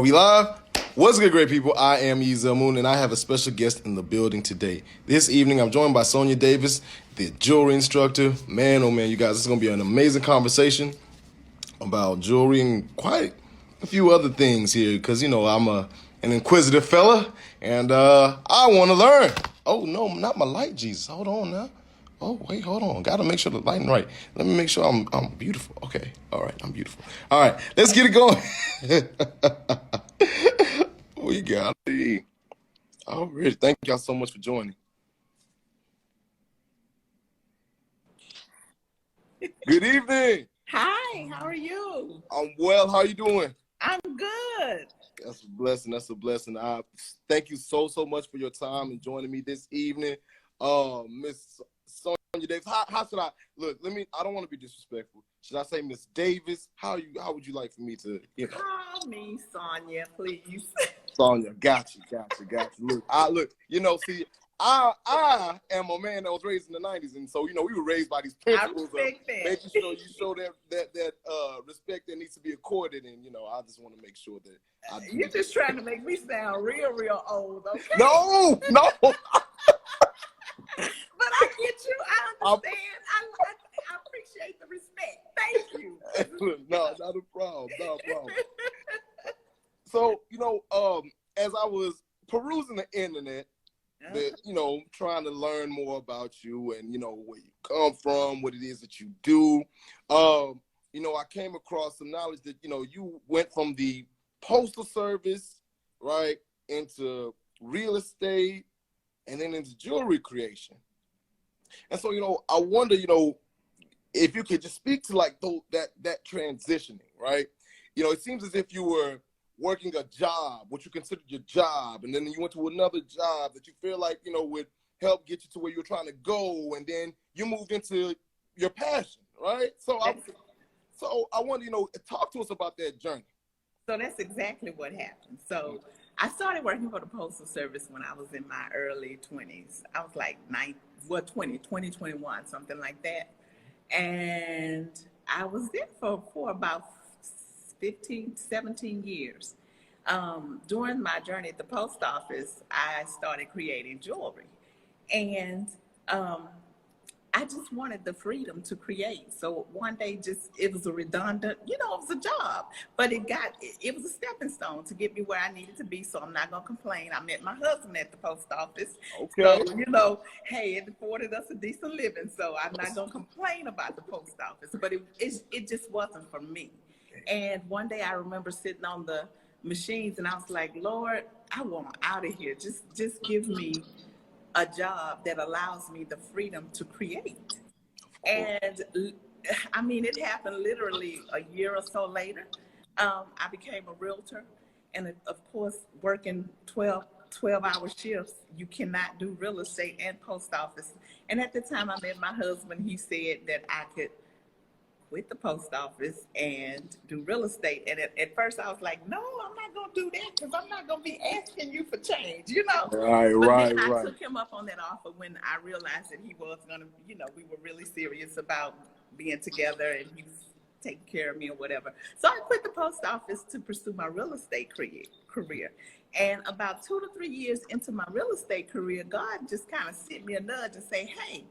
we live? What's good, great people? I am Ezel, and I have a special guest in the building today. This evening, I'm joined by Sonia Davis, the jewelry instructor. Man, oh man, you guys, this is going to be an amazing conversation about jewelry and quite a few other things here, because, you know, an inquisitive fella, and I want to learn. Oh, no, not my light, Jesus. Hold on now. Oh, wait, hold on. Got to make sure the lighting right. Let me make sure I'm beautiful. Okay, all right, I'm beautiful. All right, let's get it going. We got it. All right, thank y'all so much for joining. Good evening. Hi, how are you? I'm well. How you doing? I'm good. That's a blessing. That's a blessing. I thank you so much for your time and joining me this evening. Miss Sonia Davis. How should I look? I don't want to be disrespectful. Should I say Miss Davis? How would you like for me to, Call me Sonia, please. Sonia, got you. Look, see, I am a man that was raised in the 90s, and so, we were raised by these principles of making sure you show that respect that needs to be accorded, and, I just want to make sure that You're just trying to make me sound real old, okay? No. But I get you. I understand. I appreciate the respect. Thank you. No, not a problem. So, as I was perusing the internet, trying to learn more about you and, where you come from, what it is that you do, I came across some knowledge that, you went from the postal service, right, into real estate and then into jewelry creation. And so, I wonder, if you could just speak to like that transitioning, right? It seems as if you were working a job, what you considered your job, and then you went to another job that you feel like, would help get you to where you're trying to go, and then you moved into your passion, right? So I want to, talk to us about that journey. So that's exactly what happened. So I started working for the Postal Service when I was in my early 20s. I was like 20, 21, something like that. And I was there for about 15, 17 years. During my journey at the post office, I started creating jewelry. And I just wanted the freedom to create. So one day, it was a redundant, it was a job, but it was a stepping stone to get me where I needed to be. So I'm not going to complain. I met my husband at the post office. Okay. So, hey, it afforded us a decent living. So I'm not going to complain about the post office, but it just wasn't for me. And one day I remember sitting on the machines and I was like, Lord, I want out of here. Just give me a job that allows me the freedom to create. And I mean, it happened literally a year or so later. I became a realtor, and of course, working 12-hour shifts, you cannot do real estate and post office. And at the time I met my husband, he said that I could quit the post office and do real estate. And at first I was like, no, I'm not going to do that because I'm not going to be asking you for change, Right. I took him up on that offer when I realized that he was going to, we were really serious about being together and he was taking care of me or whatever. So I quit the post office to pursue my real estate career. And about 2 to 3 years into my real estate career, God just kind of sent me a nudge and say, hey,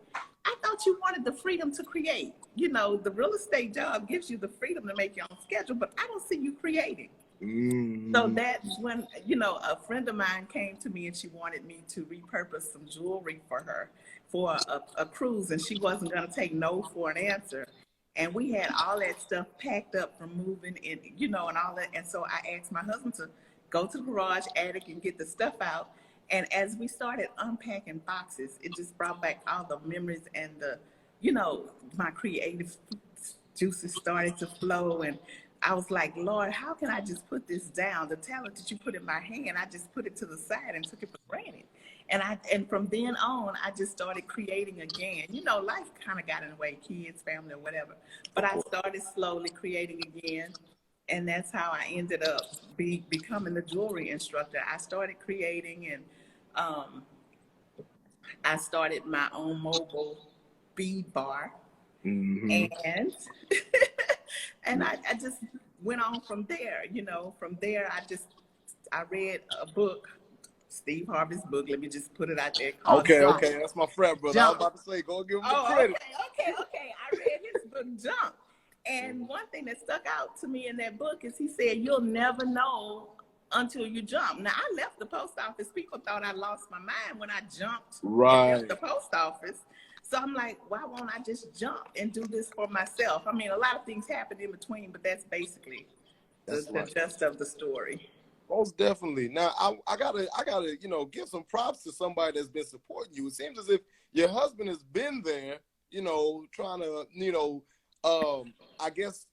I thought you wanted the freedom to create. The real estate job gives you the freedom to make your own schedule, but I don't see you creating. Mm-hmm. So that's when, a friend of mine came to me and she wanted me to repurpose some jewelry for her for a cruise, and she wasn't going to take no for an answer. And we had all that stuff packed up from moving and, and all that. And so I asked my husband to go to the garage attic and get the stuff out. And as we started unpacking boxes, it just brought back all the memories and my creative juices started to flow. And I was like, Lord, how can I just put this down? The talent that you put in my hand, I just put it to the side and took it for granted. And from then on, I just started creating again. Life kind of got in the way, kids, family, or whatever. But I started slowly creating again. And that's how I ended up becoming the jewelry instructor. I started creating, and I started my own mobile bead bar. Mm-hmm. And I just went on from there. From there, I just I read a book, Steve Harvey's book. Let me just put it out there called Okay, Jump. okay, that's my friend, brother. I was about to say, go give him the credit. Okay. I read his book, Jump. And one thing that stuck out to me in that book is he said, you'll never know until you jump. Now, I left the post office. People thought I lost my mind when I jumped and left the post office. So I'm like, why won't I just jump and do this for myself? I mean, a lot of things happen in between, but that's basically the gist of the story. Most definitely. Now, I gotta, give some props to somebody that's been supporting you. It seems as if your husband has been there, trying to, I guess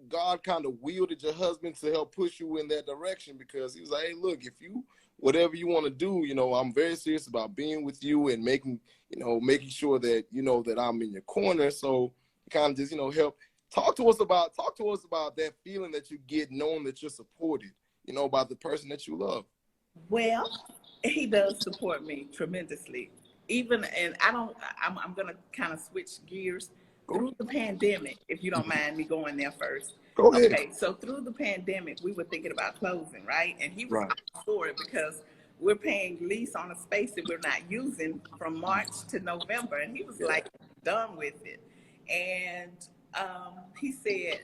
God kind of wielded your husband to help push you in that direction, because he was like, hey, look, if you, whatever you want to do, I'm very serious about being with you and making sure that, that I'm in your corner. So kind of just, help talk to us about that feeling that you get knowing that you're supported, by the person that you love. Well, he does support me tremendously. Even, and I'm going to kind of switch gears. Through the pandemic, if you don't mind me going there first. Go ahead. Okay, so through the pandemic, we were thinking about closing, right? And he was all for it because we're paying lease on a space that we're not using from March to November. And he was like, done with it. And he said,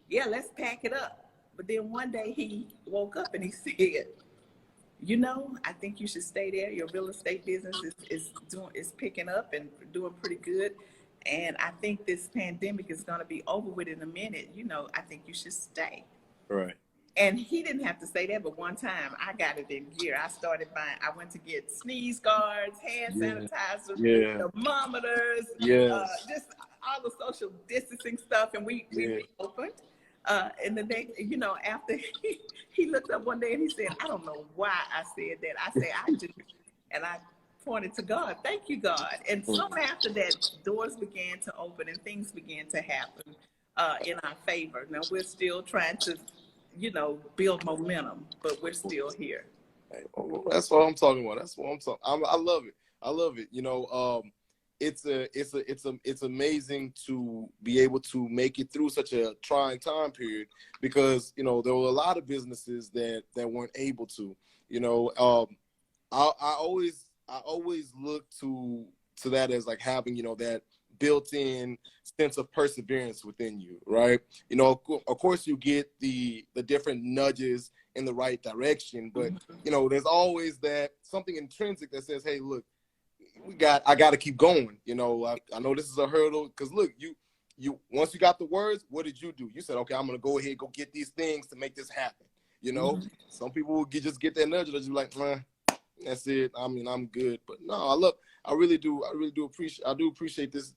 yeah, let's pack it up. But then one day he woke up and he said, I think you should stay there. Your real estate business is picking up and doing pretty good. And I think this pandemic is going to be over with in a minute. I think you should stay. Right. And he didn't have to say that, but one time I got it in gear. I went to get sneeze guards, hand sanitizers, thermometers, just all the social distancing stuff. And we reopened. And the day, after he looked up one day and he said, I don't know why I said that. I said, I do. And I pointed to God. Thank you, God. And soon after that, doors began to open and things began to happen in our favor. Now, we're still trying to, build momentum, but we're still here. That's what I'm talking about. That's what I'm talking. I love it. I love it. It's amazing to be able to make it through such a trying time period, because there were a lot of businesses that weren't able to. I always look to that as like having that built-in sense of perseverance within you, right? Of course you get the different nudges in the right direction, but there's always that something intrinsic that says, hey, look, I got to keep going. I know this is a hurdle, because look, you once you got the words, what did you do? You said, okay, I'm gonna go ahead, go get these things to make this happen. Some people will just get that nudge, they'll just be like, man, that's it. I mean, I'm good. But no, I really do appreciate this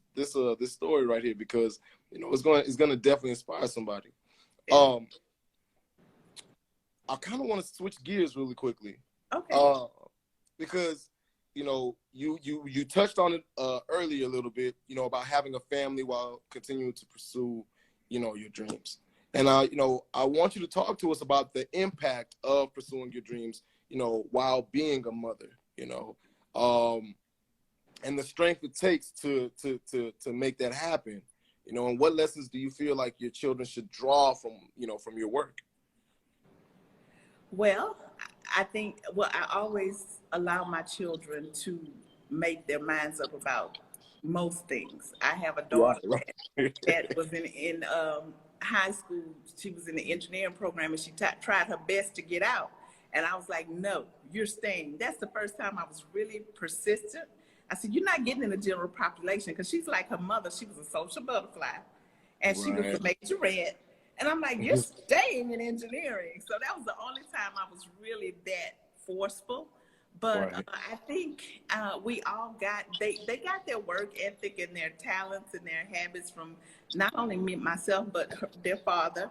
story right here, because it's gonna definitely inspire somebody. I kind of want to switch gears really quickly. Okay. Because you touched on it earlier a little bit, about having a family while continuing to pursue, your dreams. And I want you to talk to us about the impact of pursuing your dreams, while being a mother, and the strength it takes to make that happen, and what lessons do you feel like your children should draw from your work? Well, I think, I always allow my children to make their minds up about most things. I have a daughter that was in high school. She was in the engineering program, and she tried her best to get out. And I was like, no, you're staying. That's the first time I was really persistent. I said, you're not getting in the general population, because she's like her mother. She was a social butterfly, and she was a majorette. And I'm like, you're staying in engineering. So that was the only time I was really that forceful. But I think we all they got their work ethic and their talents and their habits from not only me, myself, but their father.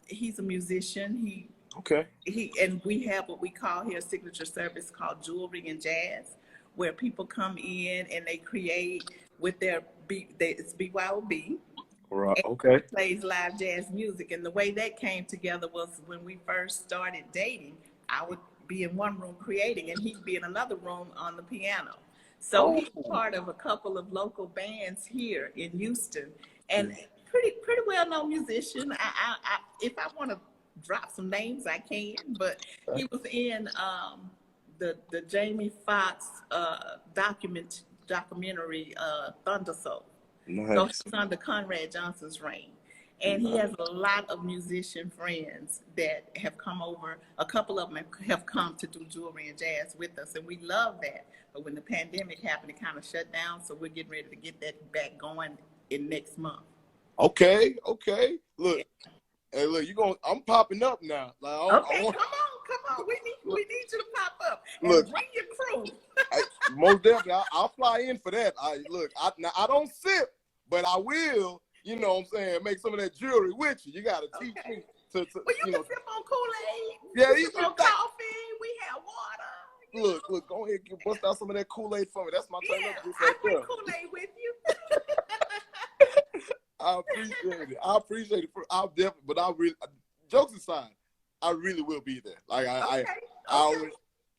He's a musician. And we have what we call here a signature service called Jewelry and Jazz, where people come in and they create with their it's BYOB. Right. Okay. Plays live jazz music, and the way that came together was when we first started dating. I would be in one room creating, and he'd be in another room on the piano. So he's part of a couple of local bands here in Houston, and pretty well known musician. If I want to drop some names, I can. But he was in the Jamie Foxx documentary Thunder Soul. So Nice. he's under Conrad Johnson's reign. And he has a lot of musician friends that have come over. A couple of them have come to do jewelry and jazz with us, and we love that. But when the pandemic happened, it kind of shut down, so we're getting ready to get that back going in next month. Okay. Look, hey, look, I'm popping up now. Like, come on. We need you to pop up and bring your crew. Most definitely, I'll fly in for that. I don't sip, but I will. You know what I'm saying? Make some of that jewelry with you. You got to teach me to well, you can sip on Kool-Aid. Yeah, you can coffee. We have water. Look, go ahead and bust out some of that Kool-Aid for me. That's my turn up. I bring Kool-Aid with you. I appreciate it. I'll definitely, but jokes aside, I really will be there. Like I always,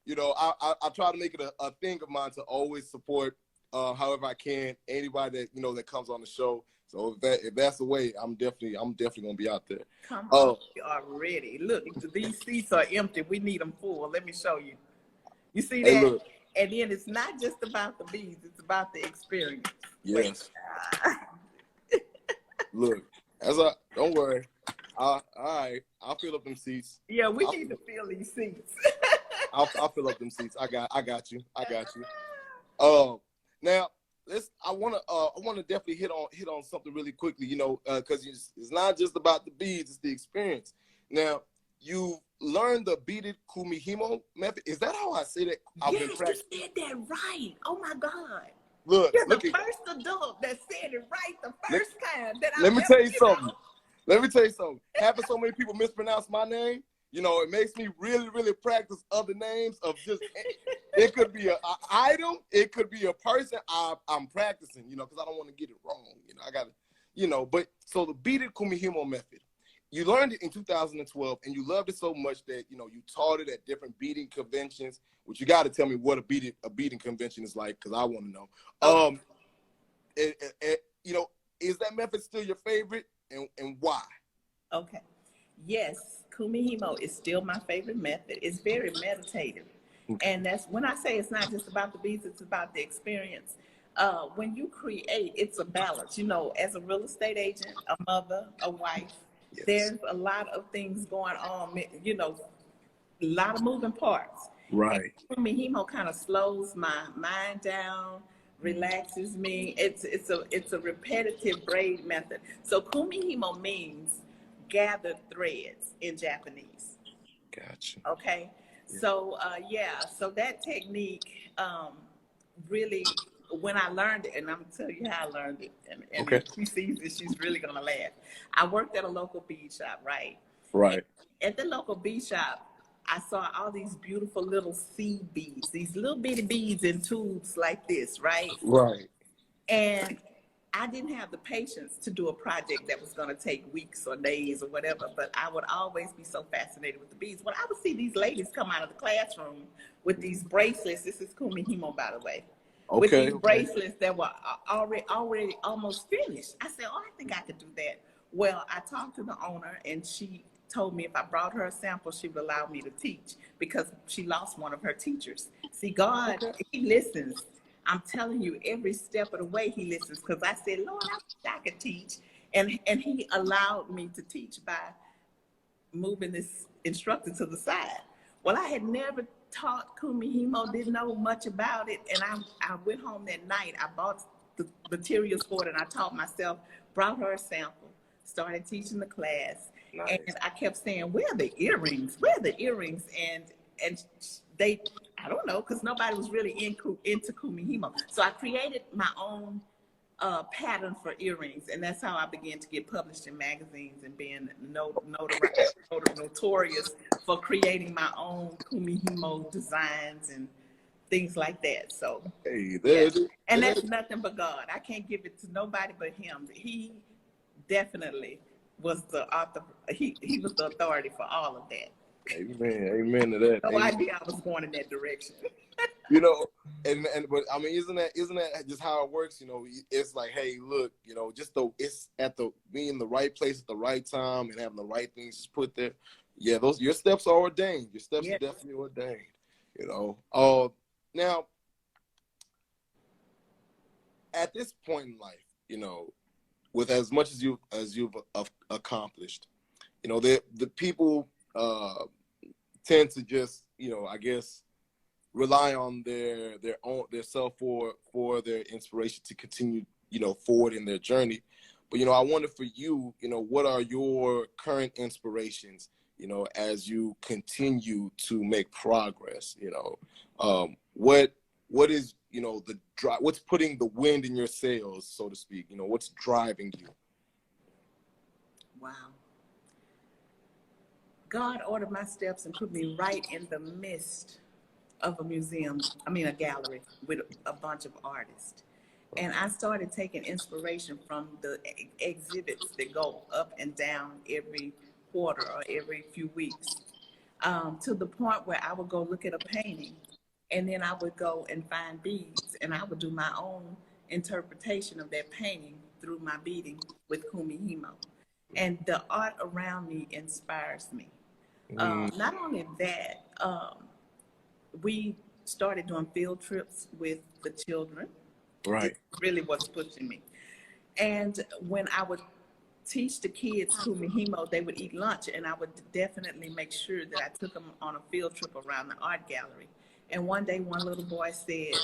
I try to make it a thing of mine to always support, however I can, anybody that that comes on the show. So if that's the way, I'm definitely gonna be out there. Come on, we are ready. Look, these seats are empty. We need them full. Let me show you. You see that? Look. And then it's not just about the beads; it's about the experience. Yes. Look, don't worry. All right, I'll fill up them seats. Yeah, we need to fill these seats. I'll fill up them seats. I got you. Now. I want to definitely hit on something really quickly, because it's not just about the beads, it's the experience. Now, you've learned the beaded kumihimo method. Is that how I say that? Yes, you said that right. Oh my God. Look, you're the first adult that said it right the first time. Let me tell you something. Let me tell you something. Having so many people mispronounce my name, it makes me really, really practice other names of just, it could be an item, it could be a person. I'm practicing, because I don't want to get it wrong. I got to, but so the beaded kumihimo method, you learned it in 2012 and you loved it so much that, you taught it at different beading conventions, which you got to tell me what a beading convention is like, because I want to know. Is that method still your favorite and why? Okay. Yes, kumihimo is still my favorite method. It's very meditative. Okay. And that's when I say it's not just about the beads, it's about the experience. When you create, it's a balance. As a real estate agent, a mother, a wife, yes. There's a lot of things going on, a lot of moving parts. Right. And kumihimo kind of slows my mind down, relaxes me. It's a repetitive braid method. So kumihimo means gathered threads in Japanese. Gotcha. Okay. Yeah. So that technique really, when I learned it, and I'm gonna tell you how I learned it, and okay. If she sees it, she's really gonna laugh. I worked at a local bead shop, right? Right. And at the local bead shop, I saw all these beautiful little seed beads, these little bitty beads in tubes like this, right? Right. And I didn't have the patience to do a project that was going to take weeks or days or whatever, but I would always be so fascinated with the beads. When I would see these ladies come out of the classroom with these bracelets, this is kumihimo, by the way, with these bracelets that were already almost finished. I said, I think I could do that. Well, I talked to the owner, and she told me if I brought her a sample, she would allow me to teach, because she lost one of her teachers. See, God, he listens. I'm telling you, every step of the way he listens, because I said, Lord, I wish I could teach. And he allowed me to teach by moving this instructor to the side. Well, I had never taught kumihimo, didn't know much about it. And I went home that night, I bought the materials for it, and I taught myself, brought her a sample, started teaching the class. Nice. And I kept saying, where are the earrings? Where are the earrings? And they, I don't know, because nobody was really into kumihimo. So I created my own pattern for earrings, and that's how I began to get published in magazines and being notorious for creating my own kumihimo designs and things like that. So, and that's nothing but God. I can't give it to nobody but him. He definitely was the author. He was the authority for all of that. Amen to that. No idea I was going in that direction. But I mean, isn't that just how it works? It's like, hey, look, it's being in the right place at the right time and having the right things just put there. Yeah, those your steps are ordained. Your steps are Yeah. definitely ordained. You know. Now at this point in life, you know, with as much as you've accomplished, you know, the people tend to just, you know, I guess rely on their self for their inspiration to continue, you know, forward in their journey. But, you know, I wonder for you, you know, what are your current inspirations, you know, as you continue to make progress? You know, what is, you know, the drive, what's putting the wind in your sails, so to speak? You know, what's driving you? Wow. God ordered my steps and put me right in the midst of a museum, a gallery with a bunch of artists. And I started taking inspiration from the exhibits that go up and down every quarter or every few weeks, to the point where I would go look at a painting and then I would go and find beads and I would do my own interpretation of that painting through my beading with Kumihimo. And the art around me inspires me. Mm, Not only that, we started doing field trips with the children. This right. really was pushing me. And when I would teach the kids Kumihimo, they would eat lunch, and I would definitely make sure that I took them on a field trip around the art gallery. And one day, one little boy said,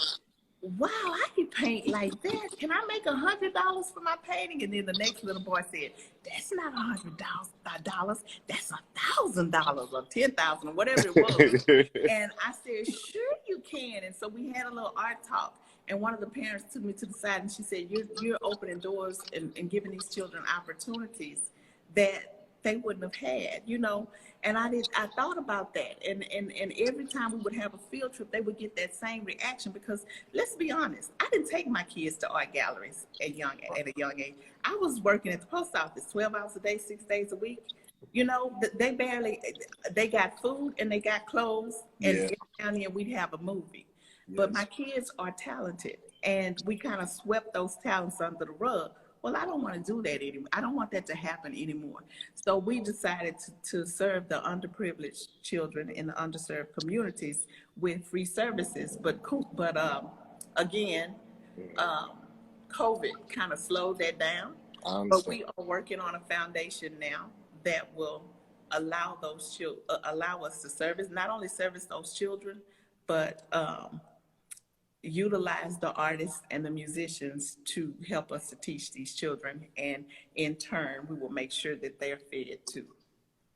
"Wow, I can paint like that. Can I make $100 for my painting?" And then the next little boy said, "That's not $100. That's $1,000 or 10,000 or whatever it was." And I said, "Sure you can." And so we had a little art talk. And one of the parents took me to the side and she said, "You're opening doors and giving these children opportunities that they wouldn't have had, you know." And I thought about that. And every time we would have a field trip, they would get that same reaction because let's be honest, I didn't take my kids to art galleries at a young age. I was working at the post office 12 hours a day, 6 days a week. You know, they got food and they got clothes, and Yeah. down there we'd have a movie. But my Yes. kids are talented, and we kind of swept those talents under the rug. Well, I don't want to do that anymore. I don't want that to happen anymore. So we decided to serve the underprivileged children in the underserved communities with free services. But again, um, COVID kind of slowed that down. I But understand. we are working on a foundation now that will allow us to service, not only service those children, but utilize the artists and the musicians to help us to teach these children. And in turn, we will make sure that they're fed too.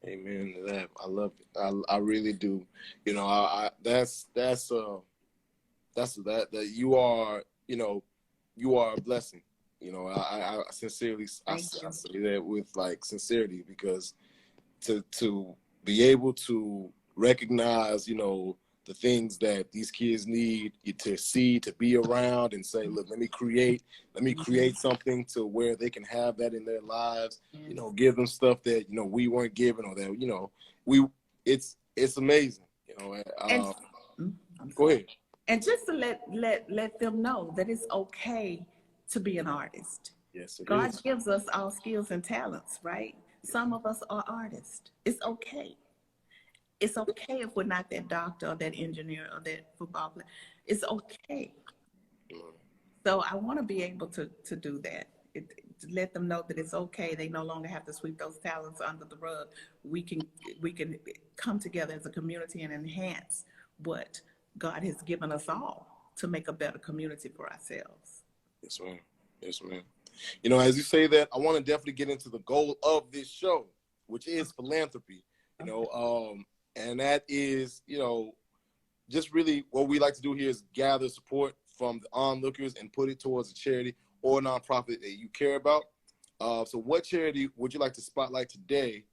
Amen to that. I love it. I really do. You know, that you are, you know, you are a blessing. You know, I sincerely, Thank I you. say that with like sincerity, because to be able to recognize, you know, the things that these kids need you to see, to be around, and say, look, let me Mhm. create something to where they can have that in their lives. You know, Yes. give them stuff that, you know, we weren't given, or that, you know, we it's amazing. You know, And I'm go sorry. ahead. And just to let them know that it's okay to be an artist. Yes, it God is. gives us all skills and talents, right? Some of us are artists. It's okay. It's okay if we're not that doctor or that engineer or that football player. It's okay. Mm, So I want to be able to do that. To let them know that it's okay. They no longer have to sweep those talents under the rug. We can we can come together as a community and enhance what God has given us all to make a better community for ourselves. yes, ma'am. Yes, ma'am. You know, as you say that, I want to definitely get into the goal of this show, which is philanthropy. You know, Okay. and that is, you know, just really what we like to do here is gather support from the onlookers and put it towards a charity or nonprofit that you care about. So, what charity would you like to spotlight today,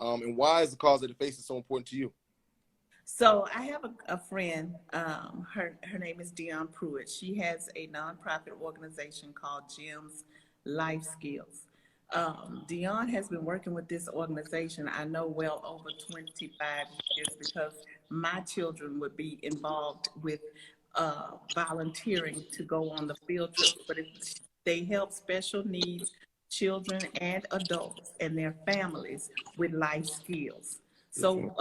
and why is the cause that it faces so important to you? So I have a friend. Her name is Dion Pruitt. She has a nonprofit organization called Gems Life Skills. Dion has been working with this organization, I know, well over 25 years because my children would be involved with volunteering to go on the field trips. But they help special needs children and adults and their families with life skills. So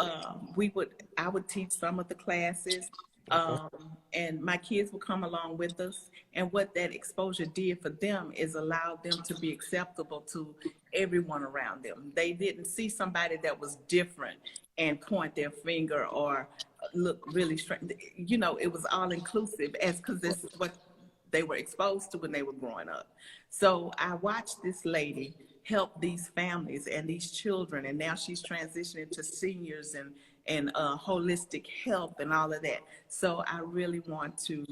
I would teach some of the classes, and my kids would come along with us. And what that exposure did for them is allow them to be acceptable to everyone around them. They didn't see somebody that was different and point their finger or look really strange. You know, it was all inclusive, as because this is what they were exposed to when they were growing up. So I watched this lady help these families and these children, and now she's transitioning to seniors and holistic health and all of that. So I really want to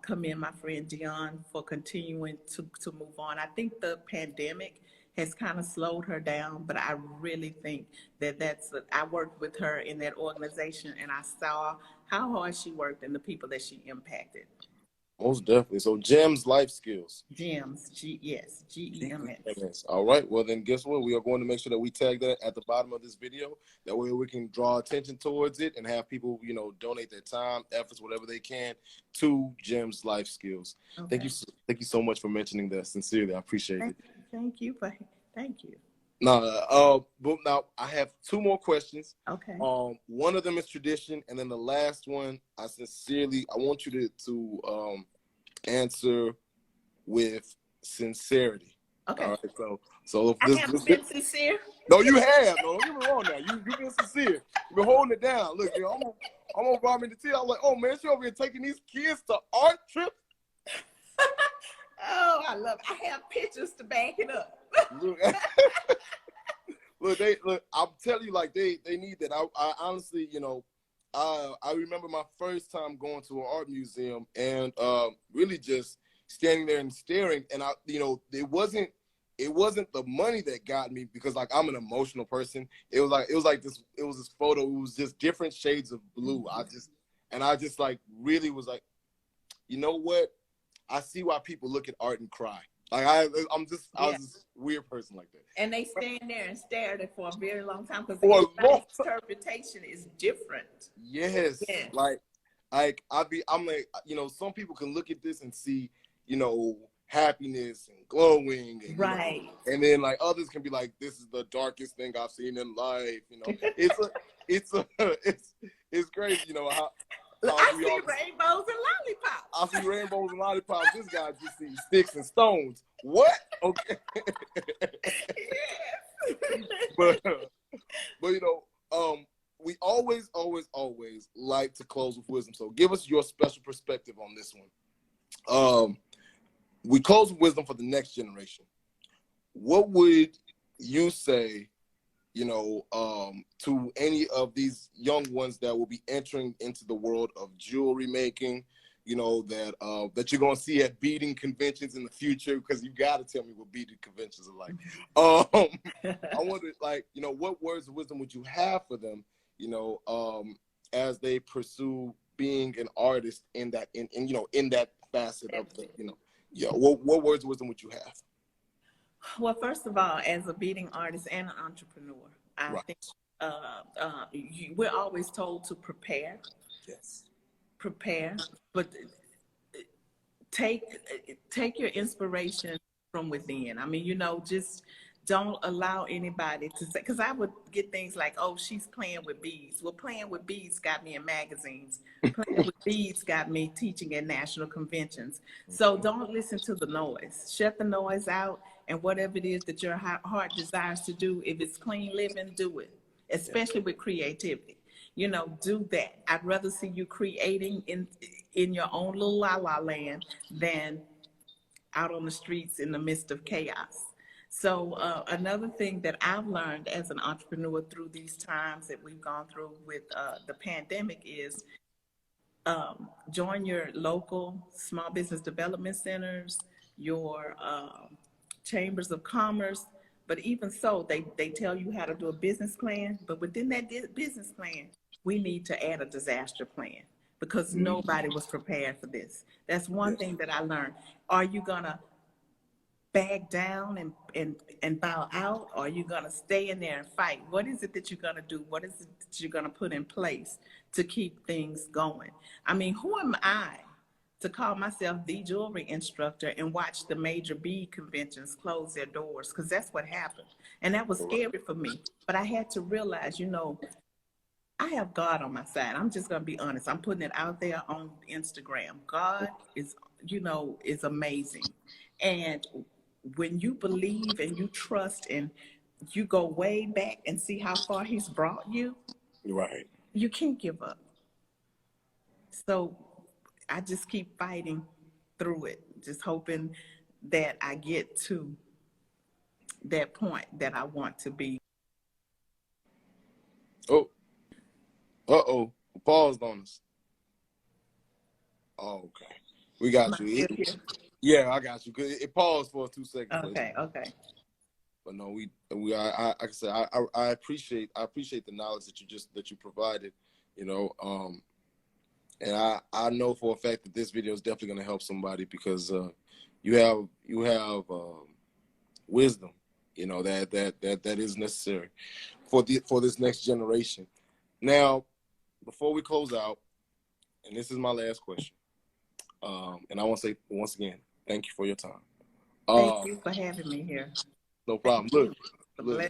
commend my friend Dion for continuing to move on. I think the pandemic has kind of slowed her down, but I really think I worked with her in that organization, and I saw how hard she worked and the people that she impacted. Most definitely. So GEMS Life Skills. GEMS, GEMS. All right. Well, then guess what? We are going to make sure that we tag that at the bottom of this video. That way we can draw attention towards it and have people, you know, donate their time, efforts, whatever they can to GEMS Life Skills. Okay. Thank you so much for mentioning that. Sincerely, I appreciate it. Thank you. But now I have two more questions. Okay. One of them is tradition, and then the last one, I want you to answer with sincerity. Okay. All right. So I haven't been sincere. No, you have. No, don't get me wrong now. You've been sincere. You've been holding it down. Look, you know, I'm gonna rob me the tea. I'm like, oh man, she over here taking these kids to art trips. Oh, I love it. I have pictures to back it up. Look, I'm telling you, like they need that. I honestly, you know, I remember my first time going to an art museum and really just standing there and staring. And you know, it wasn't the money that got me, because like I'm an emotional person. It was this photo. It was just different shades of blue. I just like really was like, you know what? I see why people look at art and cry. Like I was this weird person like that. And they stand there and stare at it for a very long time, because everybody's interpretation is different. Yes. Like I'm like, you know, some people can look at this and see, you know, happiness and glowing, and, right. You know, and then like others can be like, this is the darkest thing I've seen in life. You know, it's crazy. You know how. I see rainbows and lollipops. I see rainbows and lollipops. This guy just sees sticks and stones. What? Okay. Yes. but you know, we always like to close with wisdom. So give us your special perspective on this one. We close with wisdom for the next generation. What would you say, you know, to any of these young ones that will be entering into the world of jewelry making, you know, that you're going to see at beading conventions in the future? Because you got to tell me what beading conventions are like. I wonder, like, you know, what words of wisdom would you have for them, you know, as they pursue being an artist in that, you know, in that facet of the, you know, what words of wisdom would you have? Well, first of all, as a beading artist and an entrepreneur, I think we're always told to prepare. Yes. Prepare, but take your inspiration from within. I mean, you know, just don't allow anybody to say, because I would get things like, oh, she's playing with beads. Well, playing with beads got me in magazines. Playing with beads got me teaching at national conventions. So don't listen to the noise. Shut the noise out, and whatever it is that your heart desires to do, if it's clean living, do it, especially with creativity. You know, do that. I'd rather see you creating in your own little la-la land than out on the streets in the midst of chaos. So another thing that I've learned as an entrepreneur through these times that we've gone through with the pandemic is join your local small business development centers, your chambers of commerce. But even so, they tell you how to do a business plan. But within that business plan, we need to add a disaster plan, because nobody was prepared for this. That's one thing that I learned. Are you going to back down and bow out, or are you going to stay in there and fight? What is it that you're going to do? What is it that you're going to put in place to keep things going? I mean, who am I to call myself the jewelry instructor and watch the major bead conventions close their doors, because that's what happened. And that was scary for me. But I had to realize, you know, I have God on my side. I'm just going to be honest. I'm putting it out there on Instagram. God is, you know, is amazing. And when you believe and you trust and you go way back and see how far he's brought you, Right. you can't give up. So I just keep fighting through it, just hoping that I get to that point that I want to be. Oh, uh-oh. Paused on us. Oh, okay. We got you. Yeah, I got you. Cause it paused for 2 seconds. Okay, okay. But no, like I said, I appreciate the knowledge that you provided, you know, and I know for a fact that this video is definitely going to help somebody, because you have wisdom, you know, that is necessary for this next generation. Now, before we close out, and this is my last question, and I want to say once again, thank you for your time. Thank you for having me here. No problem. Look,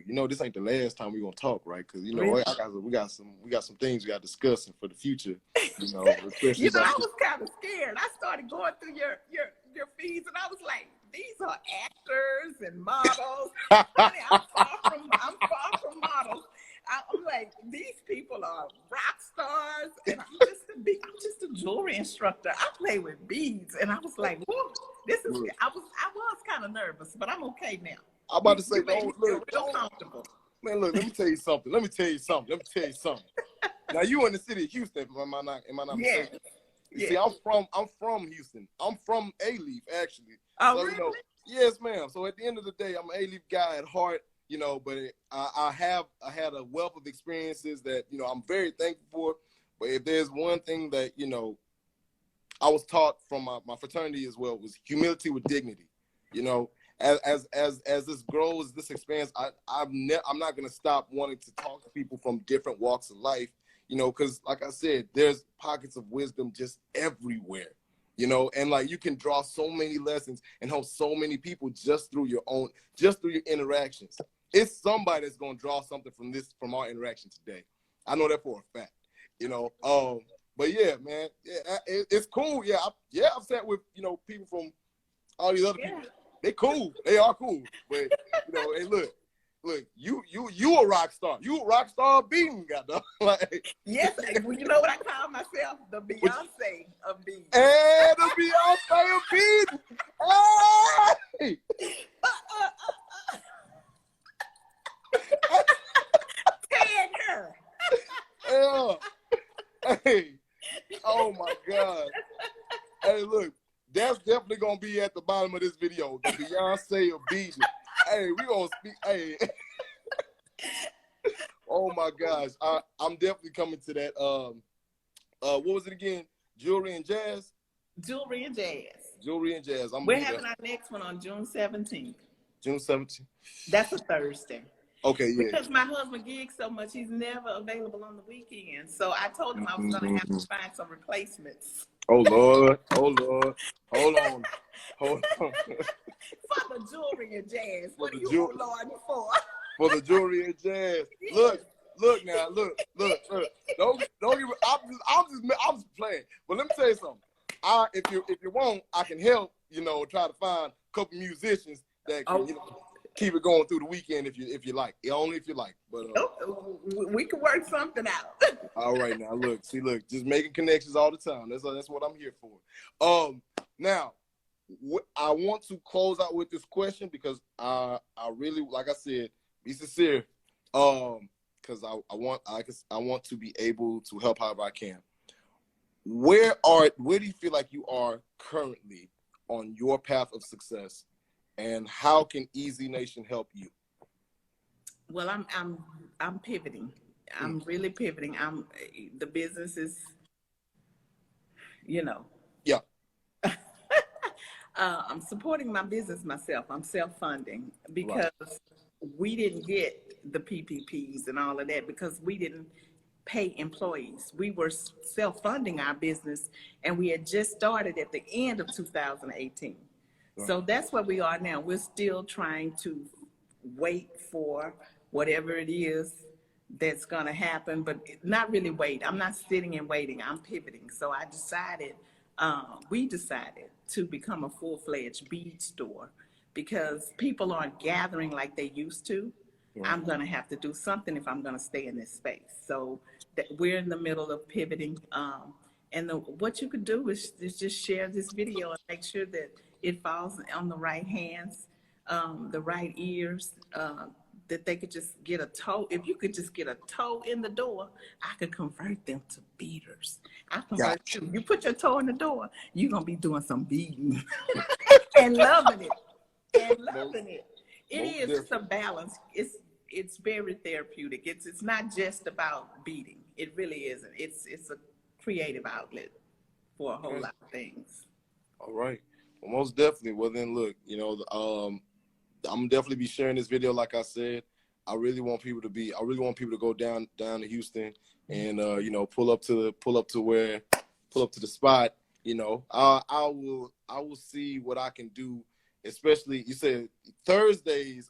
you know, this ain't the last time we're gonna talk, right? Because you know, really? we got some things we got to discuss for the future. You know, you know, I was kind of scared. I started going through your feeds, and I was like, these are actors and models. Honey, I'm far from models. I'm like, these people are rock stars, and I'm just a jewelry instructor. I play with beads, and I was like, whoa, this is. I was kind of nervous, but I'm okay now. I'm about to say, real comfortable. Man, look, let me tell you something. Now, you in the city of Houston, am I not mistaken? Yeah. See, I'm from Houston. I'm from A-Leaf, actually. Oh, so, really? You know, yes, ma'am. So at the end of the day, I'm an A-Leaf guy at heart, you know, but I had a wealth of experiences that, you know, I'm very thankful for. But if there's one thing that, you know, I was taught from my fraternity as well, was humility with dignity. You know, as this grows, this expands, I'm not gonna stop wanting to talk to people from different walks of life, you know, because like I said, there's pockets of wisdom just everywhere, you know, and like you can draw so many lessons and help so many people just through your interactions. It's somebody that's gonna draw something from our interaction today. I know that for a fact, you know. But yeah, man, yeah, it's cool. Yeah, I've sat with, you know, people from all these other people. They cool. They are cool. But you know, hey, look, you a rock star. You a rock star being, goddamn. Like, yes, well, you know what I call myself? The Beyonce of being. And the Beyonce of being. Hey! Tag her. Yeah. Hey. Oh my God. Hey, look. That's definitely gonna be at the bottom of this video. The Beyonce of beating. Hey, we gonna speak. Hey. Oh my gosh. I'm definitely coming to that. What was it again? Jewelry and jazz? Jewelry and jazz. Jewelry and jazz. We're having our next one on June 17th. June 17th? That's a Thursday. Okay, yeah. Because my husband gigs so much, he's never available on the weekend. So I told him I was going to have to find some replacements. Oh, Lord. Oh, Lord. Hold on. For the jewelry and jazz. What do you want, Lord, for? For the jewelry and jazz. Yes. Look now. Look. Don't get. I'm just playing. But let me tell you something. If you want, I can help. You know, try to find a couple musicians that can, you know, keep it going through the weekend if you like. Only if you like. But we can work something out. All right, now look, just making connections all the time. That's what I'm here for. Now, I want to close out with this question because I really, like I said, be sincere. Because I want to be able to help however I can. Where do you feel like you are currently on your path of success, and how can Easy Nation help you? Well, I'm pivoting. I'm really pivoting. The business is, you know. Yeah. I'm supporting my business myself. I'm self-funding because we didn't get the PPPs and all of that because we didn't pay employees. We were self-funding our business, and we had just started at the end of 2018. So that's where we are now. We're still trying to wait for whatever it is that's going to happen, but not really wait. I'm not sitting and waiting. I'm pivoting. So I decided, we decided to become a full-fledged bead store because people aren't gathering like they used to. I'm going to have to do something if I'm going to stay in this space. So we're in the middle of pivoting. And what you could do is just share this video and make sure that it falls on the right hands, the right ears, that they could just get a toe. If you could just get a toe in the door, I could convert them to beaters. I convert you. You put your toe in the door, you're going to be doing some beating and loving it. And loving it. It is. It's a balance. It's very therapeutic. It's not just about beating. It really isn't. It's a creative outlet for a whole lot of things. All right. Well, most definitely. Well, then look, I'm definitely be sharing this video. Like I said, I really want people to go down to Houston and pull up to the spot. I will see what I can do. Especially, you said Thursday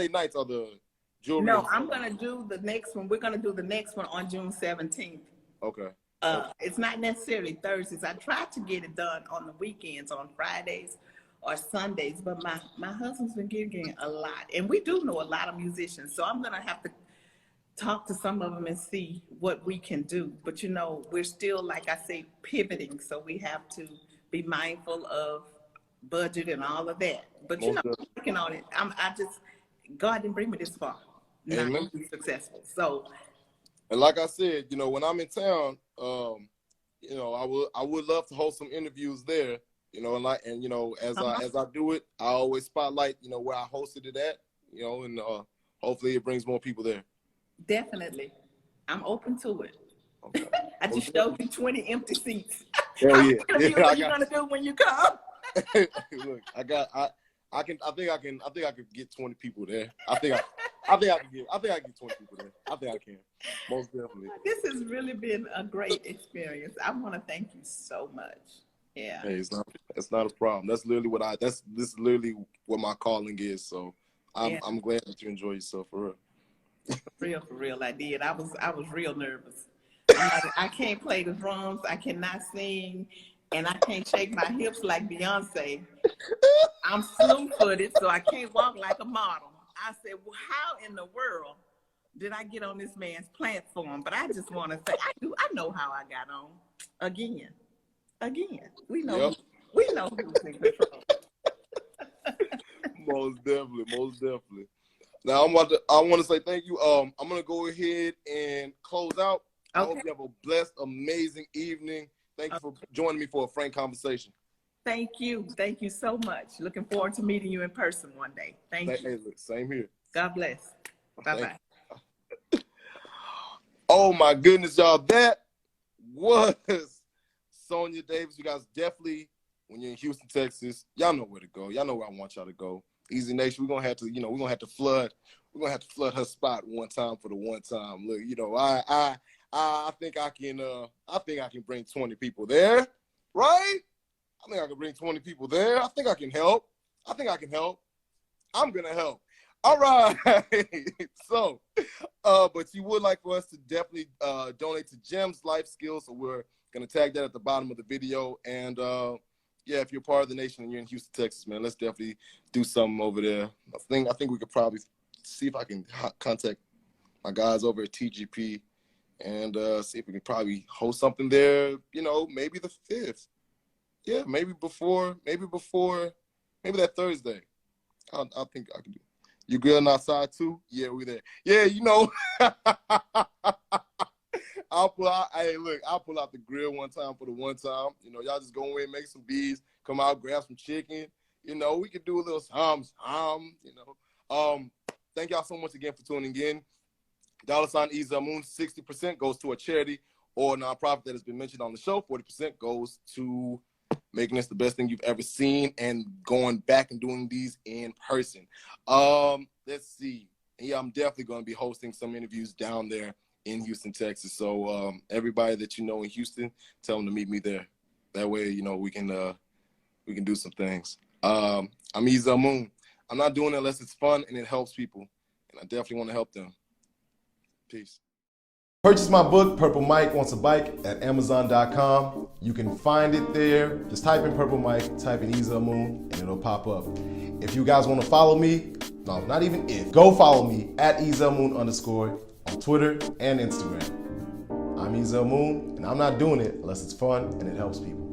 nights are the jewelry. No, I'm gonna do the next one. We're gonna do the next one on June 17th. Okay. It's not necessarily Thursdays. I try to get it done on the weekends, on Fridays or Sundays, but my husband's been gigging a lot, and we do know a lot of musicians, so I'm gonna have to talk to some of them and see what we can do. But we're still, like I say, pivoting, so we have to be mindful of budget and all of that. But I'm working on it. God didn't bring me this far not to be successful. So, and like I said, when I'm in town, I would love to host some interviews there. As I do it, I always spotlight where I hosted it at. And hopefully it brings more people there. Definitely, I'm open to it. Okay. I just showed you 20 empty seats. Hell yeah! What are you gonna do when you come? Look, I think I can get 20 people there. I think I can get 20 people there. I think I can. Most definitely. This has really been a great experience. I want to thank you so much. Yeah. Hey, it's not a problem. That's literally this is literally what my calling is. So I'm glad that you enjoy yourself for real. For real, I did. I was real nervous. I can't play the drums. I cannot sing. And I can't shake my hips like Beyonce. I'm slew-footed, so I can't walk like a model. I said, well, how in the world did I get on this man's platform? But I just want to say, I know how I got on. Again. We know who's in control. Most definitely. Now I want to say thank you. I'm gonna go ahead and close out. I hope you have a blessed, amazing evening. Thank you for joining me for a frank conversation. Thank you so much. Looking forward to meeting you in person one day. Thank you. Hey, look, same here. God bless. Bye-bye. Oh my goodness, y'all. That was Sonia Davis. You guys definitely, when you're in Houston, Texas, y'all know where to go. Y'all know where I want y'all to go. Easy Nation, we're gonna have to flood her spot one time for the one time. Look, I think I can bring 20 people there, right? I think I can bring 20 people there. I think I can help. I'm gonna help. All right. So, but you would like for us to definitely donate to GEMS Life Skills, so we're gonna tag that at the bottom of the video. And if you're part of the nation and you're in Houston, Texas, man, let's definitely do something over there. I think we could probably see if I can contact my guys over at TGP and see if we can probably host something there, maybe the 5th. Yeah, maybe that Thursday. I think I can do it. You good outside too? Yeah, we there. Yeah, I'll pull out the grill one time for the one time. Y'all just go in, make some beads, come out, grab some chicken. We could do a little thank y'all so much again for tuning in. $ Ezel Moon, 60% goes to a charity or nonprofit that has been mentioned on the show. 40% goes to making this the best thing you've ever seen and going back and doing these in person. Let's see. Yeah, I'm definitely going to be hosting some interviews down there in Houston, Texas. So everybody that you know in Houston, tell them to meet me there. That way, you know, we can do some things. I'm Ezel Moon. I'm not doing it unless it's fun and it helps people, and I definitely want to help them. Peace. Purchase my book, Purple Mike Wants a Bike, at Amazon.com. You can find it there. Just type in Purple Mike, type in Ezel Moon, and it'll pop up. If you guys want to follow me, no, not even if, go follow me at Ezel Moon _ on Twitter and Instagram. I'm Ezel Moon, and I'm not doing it unless it's fun and it helps people.